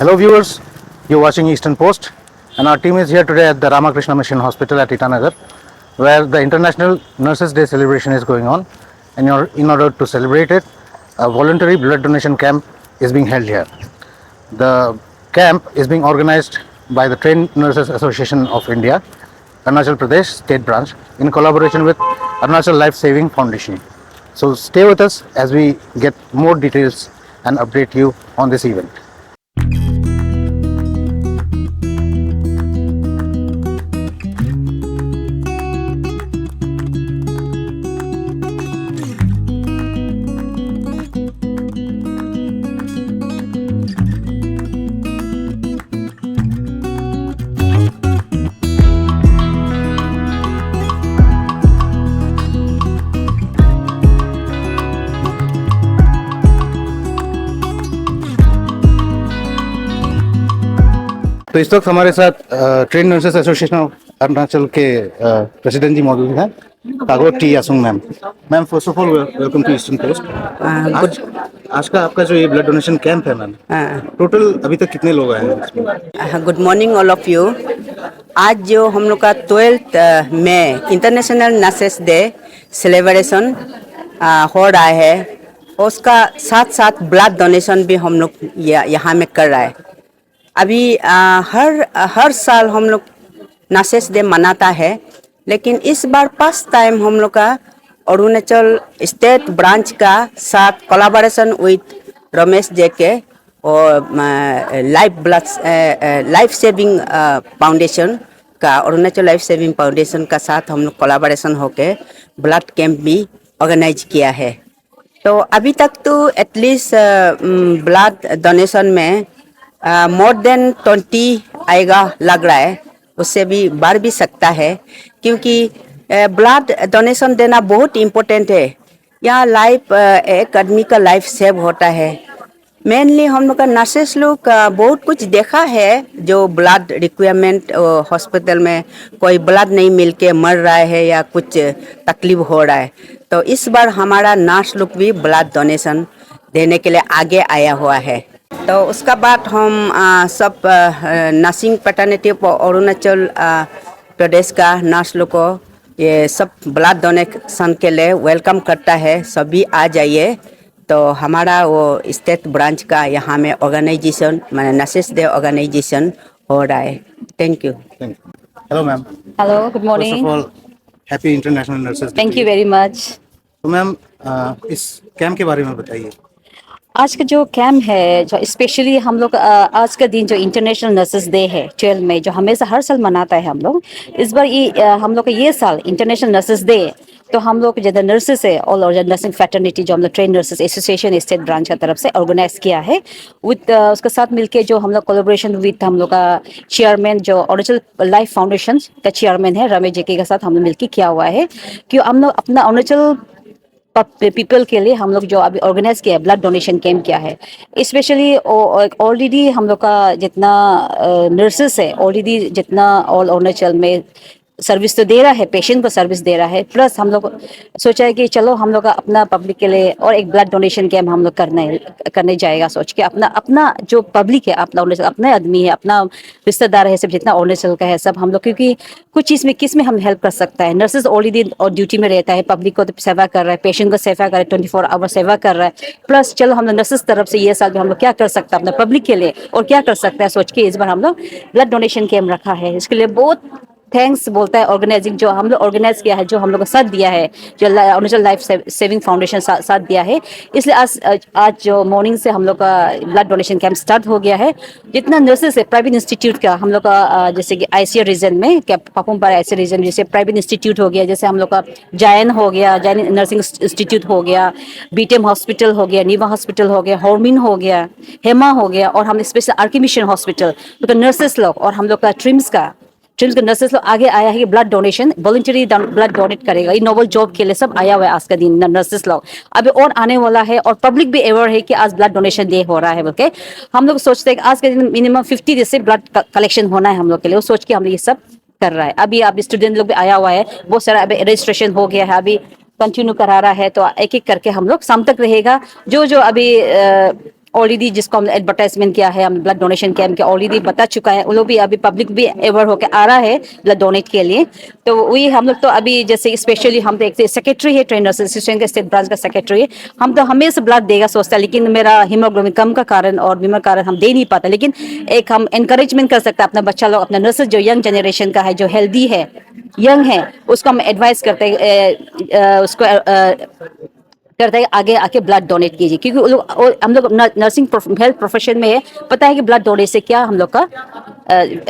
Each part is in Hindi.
Hello viewers, you're watching Eastern Post and our team is here today at the Ramakrishna Mission Hospital at Itanagar where the International Nurses Day celebration is going on, and in order to celebrate it, a voluntary blood donation camp is being held here. The camp is being organized by the Trained Nurses Association of India, Arunachal Pradesh State Branch, in collaboration with Arunachal Life Saving Foundation. So stay with us as we get more details and update you on this event. तो इस वक्त हमारे साथ train nurses association of Arunachal के प्रेसिडेंट जी मौजूद हैं, Tagot T Yasung ma'am. Ma'am, first of all welcome to Eastern Post. आज का आपका जो ये ब्लड डोनेशन कैंप है मैम, टोटल अभी तक कितने लोग आए हैं? Good morning all of you. आज जो हम लोग का 12 मई इंटरनेशनल नर्सेस डे सेलिब्रेशन हो रहा है, उसका साथ साथ ब्लड डोनेशन भी हम लोग यहाँ में कर रहा है। अभी हर साल हम लोग नर्सेस डे मनाता है, लेकिन इस बार फर्स्ट टाइम हम लोग का अरुणाचल स्टेट ब्रांच का साथ कोलैबोरेशन विद रमेश जे के और लाइफ सेविंग फाउंडेशन का, अरुणाचल लाइफ सेविंग फाउंडेशन का साथ हम लोग कोलैबोरेशन होके ब्लड कैंप भी ऑर्गेनाइज किया है। तो अभी तक तो एटलीस्ट ब्लड डोनेशन में मोर देन 20 आएगा लग रहा है, उससे भी बढ़ भी सकता है, क्योंकि ब्लड डोनेशन देना बहुत इम्पोर्टेंट है। यहाँ लाइफ एक आदमी का लाइफ सेव होता है। मेनली हम लोग का नर्सेस लोग बहुत कुछ देखा है, जो ब्लड रिक्वायरमेंट हॉस्पिटल में कोई ब्लड नहीं मिल के मर रहा है या कुछ तकलीफ हो रहा है। तो इस बार हमारा नर्स लोग भी ब्लड डोनेशन देने के लिए आगे आया हुआ है। तो उसका बाद हम सब नर्सिंग पैटर्निटी अरुणाचल प्रदेश का नर्स लोग को ये सब ब्लड डोनेशन के लिए वेलकम करता है। सभी आ जाइए। तो हमारा वो स्टेट ब्रांच का यहाँ में ऑर्गेनाइजेशन, मैंने नर्सेस डे ऑर्गेनाइजेशन हो रहा है। Thank you. Hello ma'am. Hello, good morning. First of all happy international nurses day. Thank you very much. तो मैम, इस कैंप के बारे में बताइए। आज का जो कैंप है, जो स्पेशली हम लोग आज का दिन जो इंटरनेशनल नर्सेस डे है 12 मई, जो हमेशा हर साल मनाता है हम लोग, इस बार ये हम लोग का ये साल इंटरनेशनल नर्सेस डे, तो हम लोग जो नर्सेस है ऑल ओवर नर्सिंग फैटर्निटी, जो हम लोग train nurses association state branch की तरफ से ऑर्गेनाइज किया है विद उसके साथ मिलके जो हम लोग कोलैबोरेशन विद हम लोग का चेयरमैन जो अरुणाचल लाइफ फाउंडेशन का चेयरमैन है रमेश जेके के साथ हम लोग मिलकर किया हुआ है, कि हम लोग अपना अरुणाचल पीपल के लिए हम लोग जो अभी ऑर्गेनाइज किया है ब्लड डोनेशन कैंप किया है। स्पेशली ऑलरेडी हम लोग का जितना नर्सेस है, ऑलरेडी जितना ऑल अरुणाचल में सर्विस तो दे रहा है, पेशेंट को सर्विस दे रहा है, प्लस हम लोग सोचा है कि चलो हम लोग अपना पब्लिक के लिए और एक ब्लड डोनेशन कैंप हम लोग करने जाएगा, सोच के अपना जो पब्लिक है, अपना आदमी है, अपना रिश्तेदार है, सब जितना अरुणाचल का है सब हम लोग, क्योंकि कुछ चीज़ में किस में हम हेल्प कर सकता है। नर्सेज ऑलरेडी और ड्यूटी में रहता है, पब्लिक को तो सेवा कर रहा है, पेशेंट को सेवा कर रहा है, 24 आवर सेवा कर रहा है, प्लस चलो हम लोग नर्सेज तरफ से ये साल भी हम लोग क्या कर सकते हैं अपना पब्लिक के लिए और क्या कर सकता है, सोच के इस बार हम लोग ब्लड डोनेशन कैंप रखा है। इसके लिए बहुत थैंक्स बोलता है ऑर्गेनाइजिंग, जो हम लोग ऑर्गेनाइज किया है, जो हम लोग को साथ दिया है, जो अरुणाचल लाइफ सेविंग फाउंडेशन साथ दिया है। इसलिए आज जो मॉर्निंग से हम लोग का ब्लड डोनेशन कैंप स्टार्ट हो गया है। जितना नर्सेस है प्राइवेट इंस्टीट्यूट का हम लोग का, जैसे कि आईसीआर रीजन में पापुमपारा आईसीआर रीजन जैसे प्राइवेट इंस्टीट्यूट हो गया, जैसे हम लोग का जायन हो गया, जायन नर्सिंग इंस्टीट्यूट हो गया, बीटेम हॉस्पिटल हो गया, नीवा हॉस्पिटल हो गया, हॉर्मिन हो गया, हेमा हो गया, और हम स्पेशल आरके मिशन हॉस्पिटल तो नर्सेस लोग और हम लोग का ट्रिम्स के नर्सेस लोग आगे आया है कि blood donation voluntary blood donate करेगा। ये नोबल जॉब के लिए सब आया हुआ है आज का दिन नर्सेस लोग। अभी और आने वाला है और पब्लिक भी अवेयर है कि आज ब्लड डोनेशन डे हो रहा है बोल के। हम लोग सोचते हैं कि आज के दिन मिनिमम 50 जैसे ब्लड कलेक्शन होना है हम लोग के लिए, वो सोच के हम लोग ये सब कर रहा है। अभी स्टूडेंट लोग भी आया हुआ है, बहुत सारा अभी रजिस्ट्रेशन हो गया है, अभी कंटिन्यू करा रहा है, तो एक एक करके हम लोग शाम तक रहेगा। जो अभी ऑलरेडी जिसको हमने एडवर्टाइजमेंट किया है, हम ब्लड डोनेशन कैंप के ऑलरेडी बता चुका है, वो लोग भी अभी पब्लिक भी अवेयर होकर आ रहा है ब्लड डोनेट के लिए। तो वही हम लोग तो अभी जैसे स्पेशली हम तो एक सेक्रेटरी है ट्रेनर एसोसिएशन के स्टेट ब्रांच का सेक्रेटरी है, हम तो हमेशा ब्लड देगा सोचता है, लेकिन मेरा हीमोग्लोबिन कम का कारण और बीमार कारण हम दे नहीं पाते। लेकिन एक हम इंकरेजमेंट कर सकते हैं अपना बच्चा लोग, अपना नर्सेज जो यंग जनरेशन का है, जो हेल्दी है, यंग है, उसको हम एडवाइस करते हैं, उसको करते हैं आगे आके ब्लड डोनेट कीजिए, क्योंकि हम लोग नर्सिंग हेल्थ प्रोफेशन में है, पता है कि ब्लड डोनेट से क्या हम लोग का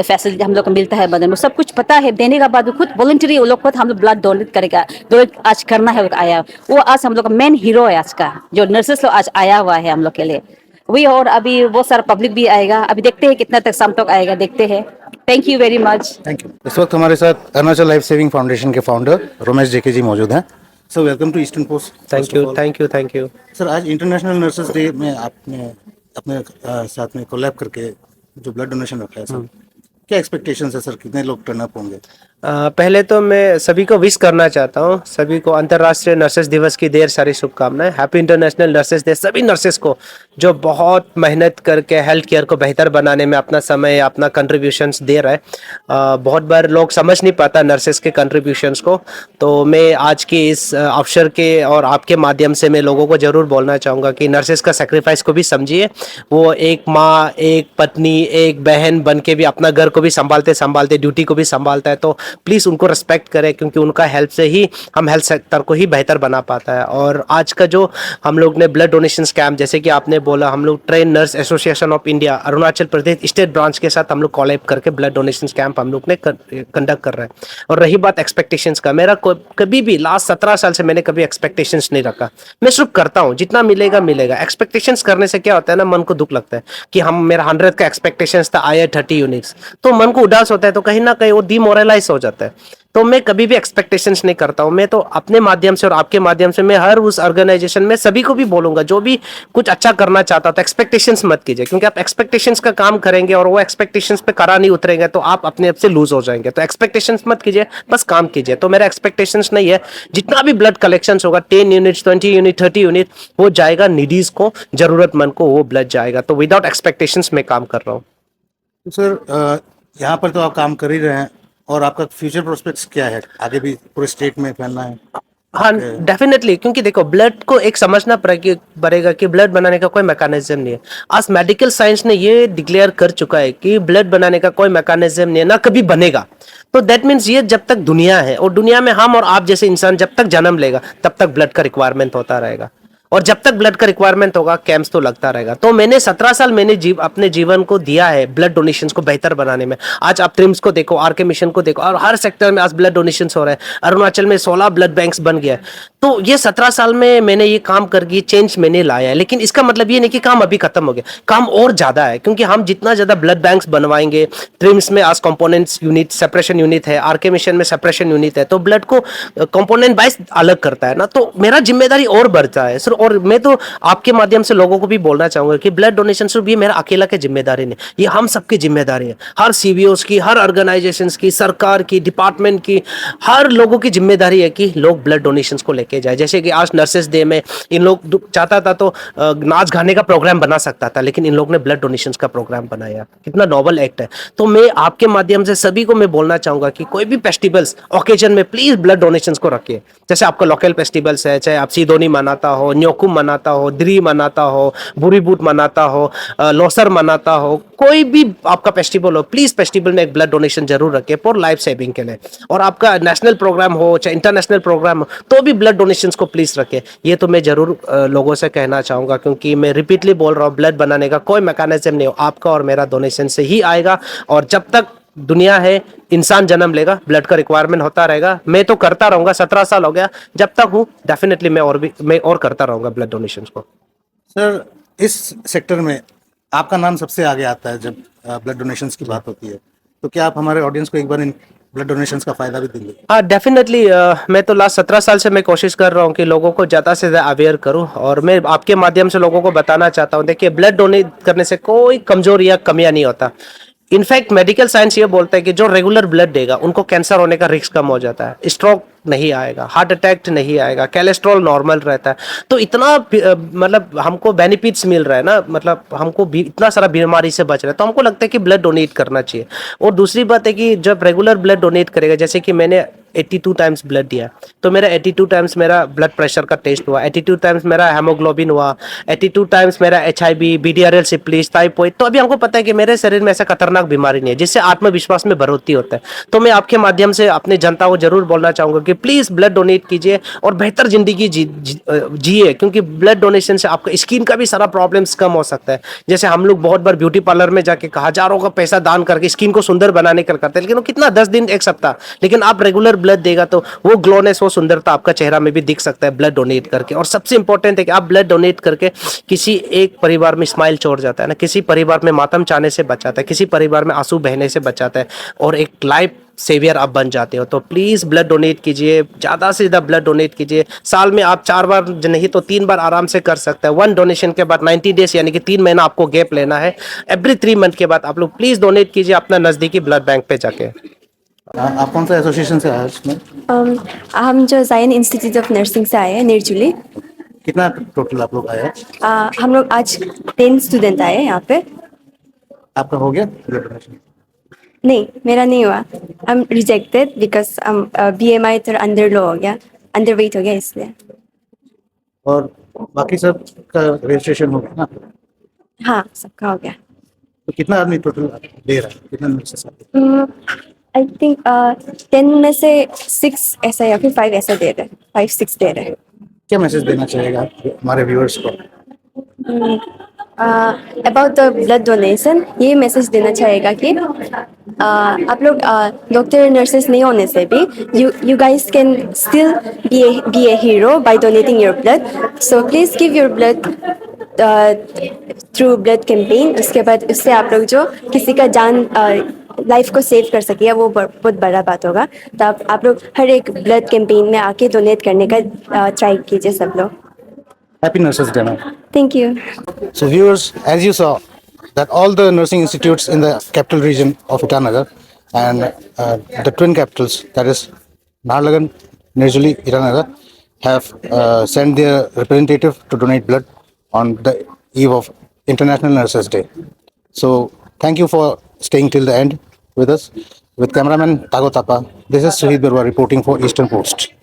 फैसिलिटी हम लोग को मिलता है, बदन में सब कुछ पता है। देने के बाद खुद वॉलंटरी वो लोग खुद हम लोग ब्लड डोनेट करेगा, डोनेट आज करना है, आया वो आज हम लोग का मेन हीरो है आज का, जो नर्सेस लोग आज आया हुआ है हम लोग के लिए वही। और अभी बहुत सारा पब्लिक भी आएगा, अभी देखते हैं कितना तक शाम तक आएगा, देखते हैं। Thank you very much. Thank you. इस वक्त हमारे साथ अरुणाचल लाइफ सेविंग फाउंडेशन के फाउंडर रमेश जेके जी मौजूद हैं। Sir welcome to Eastern Post. Thank you. Sir आज इंटरनेशनल नर्सेस डे में आपने अपने साथ में कोलैब करके जो ब्लड डोनेशन रखा है सर, क्या एक्सपेक्टेशंस है सर, कितने लोग टर्न अप होंगे? पहले तो मैं सभी को विश करना चाहता हूँ, सभी को अंतर्राष्ट्रीय नर्सेस दिवस की ढेर सारी शुभकामनाएं। हैप्पी इंटरनेशनल नर्सेस डे सभी नर्सेस को जो बहुत मेहनत करके हेल्थ केयर को बेहतर बनाने में अपना समय अपना कंट्रीब्यूशंस दे रहा है। बहुत बार लोग समझ नहीं पाता नर्सेस के कंट्रीब्यूशंस को, तो मैं आज की इस अवसर के और आपके माध्यम से मैं लोगों को ज़रूर बोलना चाहूँगा कि नर्सेस का सेक्रीफाइस को भी समझिए। वो एक माँ, एक पत्नी, एक बहन बन के भी अपना घर को भी संभालते संभालते ड्यूटी को भी संभालता है, तो प्लीज़ उनको रिस्पेक्ट करें, क्योंकि उनका हेल्प से ही हम हेल्थ सेक्टर को ही बेहतर बना पाता है। और आज का जो हम लोग ने ब्लड डोनेशन कैंप, जैसे कि आपने बोला, हम लोग train nurse association of India Arunachal Pradesh state branch के साथ हम लोग कोलैब करके ब्लड डोनेशन कैंप हम लोग ने कंडक्ट कर रहे हैं। और रही बात एक्सपेक्टेशंस का, मेरा कभी भी लास्ट 17 साल से मैंने कभी एक्सपेक्टेशंस नहीं रखा। मैं सिर्फ करता हूँ, जितना मिलेगा मिलेगा। एक्सपेक्टेशंस करने से क्या होता है ना, मन को दुख लगता है कि हम मेरा 100 का एक्सपेक्टेशंस था, आया 30 यूनिट्स, तो मन को उदास होता है, तो कहीं ना कहीं वो डिमोरलाइज हो जाता है। तो मैं कभी भी एक्सपेक्टेशंस नहीं करता हूं। मैं तो अपने माध्यम से और आपके माध्यम से मैं हर उस ऑर्गेनाइजेशन में सभी को भी बोलूंगा, जो भी कुछ अच्छा करना चाहता तो एक्सपेक्टेशंस मत कीजिए, क्योंकि आप एक्सपेक्टेशंस का काम करेंगे और वो एक्सपेक्टेशंस पे करा नहीं उतरेंगे तो आप अपने आप से लूज हो जाएंगे। तो एक्सपेक्टेशंस मत कीजिए, बस काम कीजिए। तो मेरा एक्सपेक्टेशंस नहीं है, जितना भी ब्लड कलेक्शन होगा 10 यूनिट 20 यूनिट 30 यूनिट वो जाएगा नीडीज को, जरूरतमंद को वो ब्लड जाएगा। तो विदाउट एक्सपेक्टेशंस मैं काम कर रहा हूँ। तो सर यहाँ पर तो आप काम कर ही रहे हैं, और आपका फ्यूचर प्रोस्पेक्ट्स क्या है? आगे भी पूरे स्टेट में फैलना है? हाँ डेफिनेटली, क्योंकि देखो ब्लड को एक समझना पड़ेगा कि ब्लड बनाने का कोई मैकेनिज्म नहीं है। आज मेडिकल साइंस ने ये डिक्लेयर कर चुका है कि ब्लड बनाने का कोई मैकेनिज्म नहीं है, ना कभी बनेगा। तो दैट मीन्स ये जब तक दुनिया है और दुनिया में हम और आप जैसे इंसान जब तक जन्म लेगा तब तक ब्लड का रिक्वायरमेंट होता रहेगा, और जब तक ब्लड का रिक्वायरमेंट होगा कैंप्स तो लगता रहेगा। तो मैंने 17 साल मैंने अपने जीवन को दिया है ब्लड डोनेशंस को बेहतर बनाने में। आज आप ट्रिम्स को देखो, आरके मिशन को देखो, और हर सेक्टर में आज ब्लड डोनेशंस हो रहे हैं। अरुणाचल में 16 ब्लड बैंक्स बन गया है। तो ये 17 साल में मैंने ये काम करके चेंज मैंने लाया है। लेकिन इसका मतलब ये नहीं कि काम अभी खत्म हो गया, काम और ज्यादा है, क्योंकि हम जितना ज्यादा ब्लड बैंक्स बनवाएंगे, ट्रिम्स में आज कंपोनेंट्स यूनिट सेपरेशन यूनिट है, आरके मिशन में सेपरेशन यूनिट है, तो ब्लड को कंपोनेंट वाइज अलग करता है ना, तो मेरा जिम्मेदारी और बढ़ता है सर। और मैं तो आपके माध्यम से लोगों को भी बोलना चाहूंगा कि ब्लड डोनेशन सिर्फ ये मेरा अकेला की जिम्मेदारी नहीं, ये हम सबकी जिम्मेदारी है। हर सीबीओस की, हर ऑर्गेनाइजेशंस की, सरकार की, डिपार्टमेंट की, हर लोगों की जिम्मेदारी है कि लोग ब्लड डोनेशंस को लेके जाए। जैसे कि आज नर्सेस डे में इन लोग चाहता था तो नाच गाने का प्रोग्राम बना सकता था, लेकिन इन लोग ने ब्लड डोनेशंस का प्रोग्राम बनाया। कितना नोबल एक्ट है। तो मैं आपके माध्यम से सभी को मैं बोलना चाहूंगा कि कोई भी फेस्टिवल्स ओकेजन में प्लीज ब्लड डोनेशंस को रखिए। जैसे आपका लोकल फेस्टिवल्स है, चाहे आप सीदोनी मनाता हो, न्योकुम मनाता हो, द्री मनाता हो, बुरीबूट मनाता हो, लोसर मनाता हो, कोई भी आपका फेस्टिवल हो, प्लीज फेस्टिवल में एक ब्लड डोनेशन जरूर रखें फॉर लाइफ सेविंग के लिए। और आपका नेशनल प्रोग्राम हो चाहे इंटरनेशनल प्रोग्राम हो तो भी ब्लड डोनेशंस को प्लीज रखें। ये तो मैं जरूर लोगों से कहना चाहूंगा, क्योंकि मैं रिपीटली बोल रहा हूँ, ब्लड बनाने का कोई मैकेनिज्म नहीं हो, आपका और मेरा डोनेशन से ही आएगा। और जब तक दुनिया है, इंसान जन्म लेगा, ब्लड का रिक्वायरमेंट होता रहेगा। मैं तो करता रहूंगा, 17 साल हो गया, जब तक हूँ डेफिनेटली मैं और करता रहूंगा ब्लड डोनेशंस को। सर इस सेक्टर में आपका नाम सबसे आगे आता है जब ब्लड डोनेशंस की बात होती है, तो क्या आप हमारे ऑडियंस को एक बार इन ब्लड डोनेशंस का फायदा भी देंगे? हाँ डेफिनेटली, मैं तो लास्ट 17 साल से मैं कोशिश कर रहा हूँ कि लोगों को ज़्यादा से ज़्यादा अवेयर करूँ, और मैं आपके माध्यम से लोगों को बताना चाहता हूँ, देखिए ब्लड डोनेट करने से कोई कमजोरी या कमियाँ नहीं होता। इनफैक्ट मेडिकल साइंस ये बोलता है कि जो रेगुलर ब्लड देगा उनको कैंसर होने का रिस्क कम हो जाता है, स्ट्रोक नहीं आएगा, हार्ट अटैक नहीं आएगा, कोलेस्ट्रॉल नॉर्मल रहता है। तो इतना मतलब हमको बेनिफिट्स मिल रहा है ना, मतलब हमको भी इतना सारा बीमारी से बच रहा है, तो हमको लगता है कि ब्लड डोनेट करना चाहिए। और दूसरी बात है कि जब रेगुलर ब्लड डोनेट करेगा, जैसे कि मैंने 82 टाइम्स ब्लड दिया, तो मेरा 82 टाइम्स मेरा ब्लड प्रेशर का टेस्ट हुआ, 82 टाइम्स मेरा हेमोग्लोबिन हुआ, 82 टाइम्स मेरा HIV, BDRL, सिप्लिस, टाइफॉइड। तो अभी हमको पता है कि मेरे शरीर में ऐसा खतरनाक बीमारी नहीं है, जिससे आत्मविश्वास में बढ़ोतरी होता है। तो मैं आपके माध्यम से अपने जनता को जरूर बोलना चाहूंगा कि प्लीज ब्लड डोनेट कीजिए और बेहतर जिंदगी जिए, क्योंकि ब्लड डोनेशन से आपका स्किन का भी सारा प्रॉब्लम्स कम हो सकता है। जैसे हम लोग बहुत बार ब्यूटी पार्लर में जाके हजारों का पैसा दान करके स्किन को सुंदर बनाने का करते हैं, लेकिन वो कितना 10 दिन 1 सप्ताह, लेकिन आप रेगुलर ब्लड देगा तो वो ग्लोनेस, वो सुंदरता आपका चेहरा में भी दिख सकता है ब्लड डोनेट करके। और सबसे इंपॉर्टेंट है कि आप ब्लड डोनेट करके किसी एक परिवार में स्माइल छोड़ जाता है ना, किसी परिवार में मातम चाहने से बचाता है, किसी परिवार में आंसू बहने से बचाता है, और एक लाइफ सेवियर आप बन जाते हो। तो प्लीज ब्लड डोनेट कीजिए, ज्यादा से ज्यादा ब्लड डोनेट कीजिए। साल में आप 4 बार नहीं तो 3 बार आराम से कर सकते हैं। 1 डोनेशन के बाद 90 डेज यानी कि 3 महीना आपको गैप लेना है। एवरी 3 मंथ के बाद आप लोग प्लीज डोनेट कीजिए अपना नजदीकी ब्लड बैंक पे जाके। आप कौन सा एसोसिएशन से आए इसमें? हम जो जायन इंस्टीट्यूट ऑफ नर्सिंग से आए हैं निर्जुली। कितना टोटल आप लोग आए हैं? हम लोग आज 10 स्टूडेंट आए हैं यहाँ पे। आपका हो गया ब्लड डोनेशन? नहीं, मेरा नहीं हुआ। I am rejected because BMI थोड़ा अंडर लो हो गया, अंडर वेट हो गया इसलिए। और बाकी सब का रजिस्ट्रेशन हो गया ना? हाँ, सबका हो गया। तो कितना आदमी टोटल दे रहा है, कितना नर्सेस? आई थिंक 10 में से 6 ऐसा या फिर 5 ऐसा दे रहे हैं, 5-6 दे रहे हैं। क्या मैसेज देना चाहेगा हमारे व्यूअर्स को? अबाउट द ब्लड डोनेशन ये मैसेज देना चाहेगा कि आप लोग डॉक्टर नर्सेस नहीं होने से भी you guys can still be a hero by donating your blood, so please give your blood through blood campaign. उसके बाद उससे आप लोग जो किसी का जान लाइफ को सेव कर सके, वो बहुत बड़ा बात होगा। तो आप लोग हर एक ब्लड कैंपेन में आके डोनेट करने का ट्राई कीजिए सब लोग। Happy Nurses Day, ma'am. Thank you. So viewers, as you saw, that all the nursing institutes in the capital region of Itanagar and the twin capitals, that is Naharlagun, Nirjuli, Itanagar, have sent their representative to donate blood on the eve of International Nurses Day. So thank you for staying till the end with us. With cameraman Tago Tapa, this is Suhid Barwa reporting for Eastern Post.